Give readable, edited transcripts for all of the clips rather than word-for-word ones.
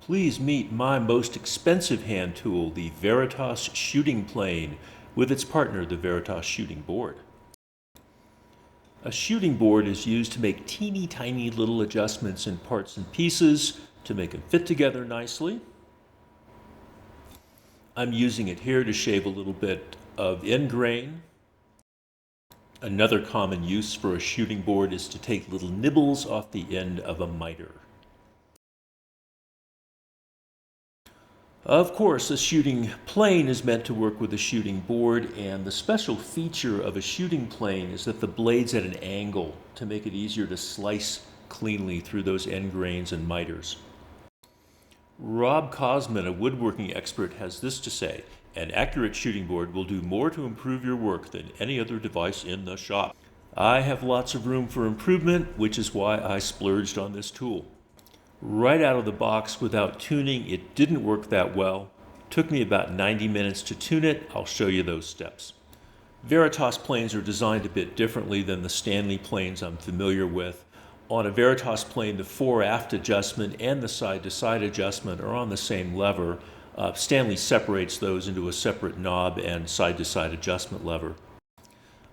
Please meet my most expensive hand tool, the Veritas Shooting Plane, with its partner, the Veritas Shooting Board. A shooting board is used to make teeny tiny little adjustments in parts and pieces to make them fit together nicely. I'm using it here to shave a little bit of end grain. Another common use for a shooting board is to take little nibbles off the end of a miter. Of course, a shooting plane is meant to work with a shooting board, and the special feature of a shooting plane is that the blade's at an angle to make it easier to slice cleanly through those end grains and miters. Rob Cosman, a woodworking expert, has this to say: an accurate shooting board will do more to improve your work than any other device in the shop. I have lots of room for improvement, which is why I splurged on this tool. Right out of the box without tuning, it didn't work that well. Took me about 90 minutes to tune it. I'll show you those steps. Veritas planes are designed a bit differently than the Stanley planes I'm familiar with. On a Veritas plane, the fore-aft adjustment and the side-to-side adjustment are on the same lever. Stanley separates those into a separate knob and side-to-side adjustment lever.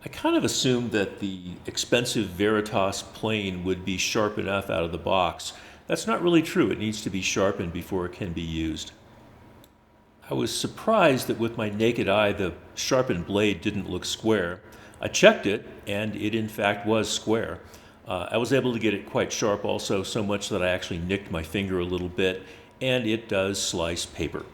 I kind of assumed that the expensive Veritas plane would be sharp enough out of the box. That's not really true. It needs to be sharpened before it can be used. I was surprised that with my naked eye, the sharpened blade didn't look square. I checked it, and it in fact was square. I was able to get it quite sharp also, so much that I actually nicked my finger a little bit, and it does slice paper.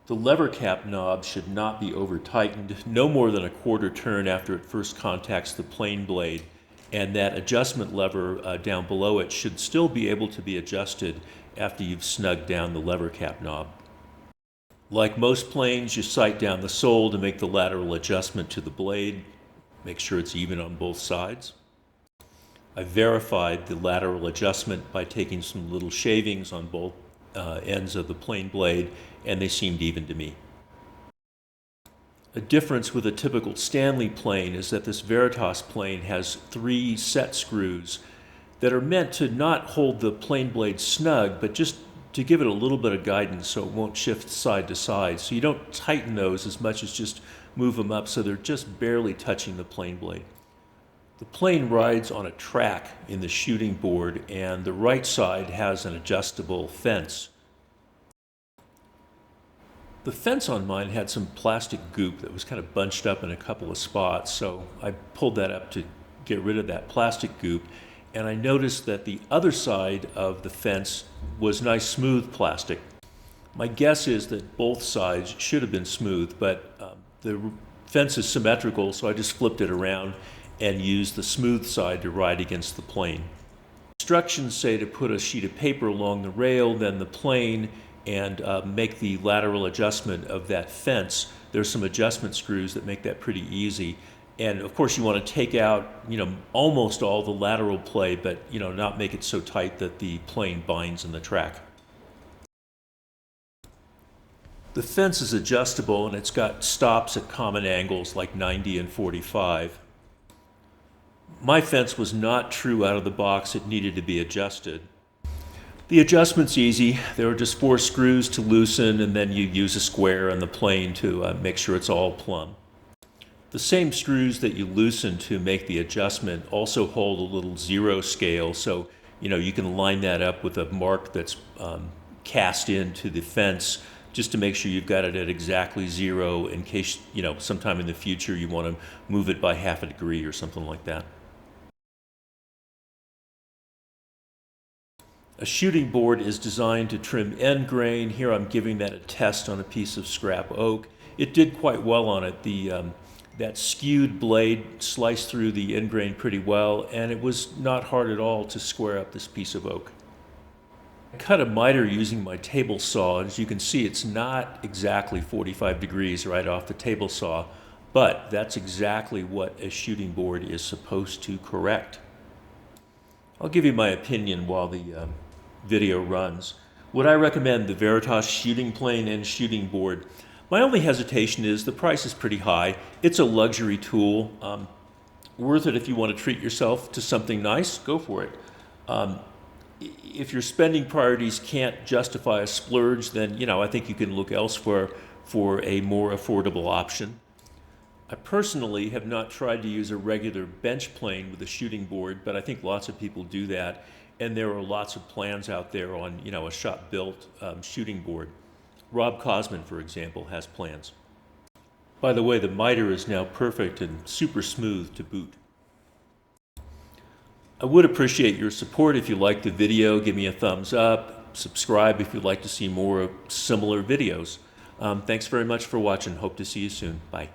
The lever cap knob should not be over tightened, no more than a quarter turn after it first contacts the plane blade. And that adjustment lever down below it should still be able to be adjusted after you've snugged down the lever cap knob. Like most planes, you sight down the sole to make the lateral adjustment to the blade. Make sure it's even on both sides. I verified the lateral adjustment by taking some little shavings on both ends of the plane blade, and they seemed even to me. A difference with a typical Stanley plane is that this Veritas plane has 3 set screws that are meant to not hold the plane blade snug, but just to give it a little bit of guidance so it won't shift side to side. So you don't tighten those as much as just move them up so they're just barely touching the plane blade. The plane rides on a track in the shooting board, and the right side has an adjustable fence. The fence on mine had some plastic goop that was kind of bunched up in a couple of spots, so I pulled that up to get rid of that plastic goop, and I noticed that the other side of the fence was nice smooth plastic. My guess is that both sides should have been smooth, but the fence is symmetrical, so I just flipped it around and used the smooth side to ride against the plane. Instructions say to put a sheet of paper along the rail, then the plane, and make the lateral adjustment of that fence. There's some adjustment screws that make that pretty easy. And of course you want to take out, almost all the lateral play, but not make it so tight that the plane binds in the track. The fence is adjustable, and it's got stops at common angles like 90 and 45. My fence was not true out of the box. It needed to be adjusted. The adjustment's easy. There are just 4 screws to loosen, and then you use a square on the plane to make sure it's all plumb. The same screws that you loosen to make the adjustment also hold a little 0 scale, so you can line that up with a mark that's cast into the fence just to make sure you've got it at exactly 0 in case sometime in the future you want to move it by half a degree or something like that. A shooting board is designed to trim end grain. Here I'm giving that a test on a piece of scrap oak. It did quite well on it. That skewed blade sliced through the end grain pretty well, and it was not hard at all to square up this piece of oak. I cut a miter using my table saw. As you can see, it's not exactly 45 degrees right off the table saw, but that's exactly what a shooting board is supposed to correct. I'll give you my opinion while the video runs. Would I recommend the Veritas Shooting Plane and Shooting Board? My only hesitation is the price is pretty high. It's a luxury tool. Worth it if you want to treat yourself to something nice, go for it. if your spending priorities can't justify a splurge, then I think you can look elsewhere for a more affordable option. I personally have not tried to use a regular bench plane with a shooting board, but I think lots of people do that, and there are lots of plans out there on a shop-built shooting board. Rob Cosman, for example, has plans. By the way, the miter is now perfect and super smooth to boot. I would appreciate your support if you liked the video. Give me a thumbs up, subscribe if you'd like to see more similar videos. Thanks very much for watching. Hope to see you soon. Bye.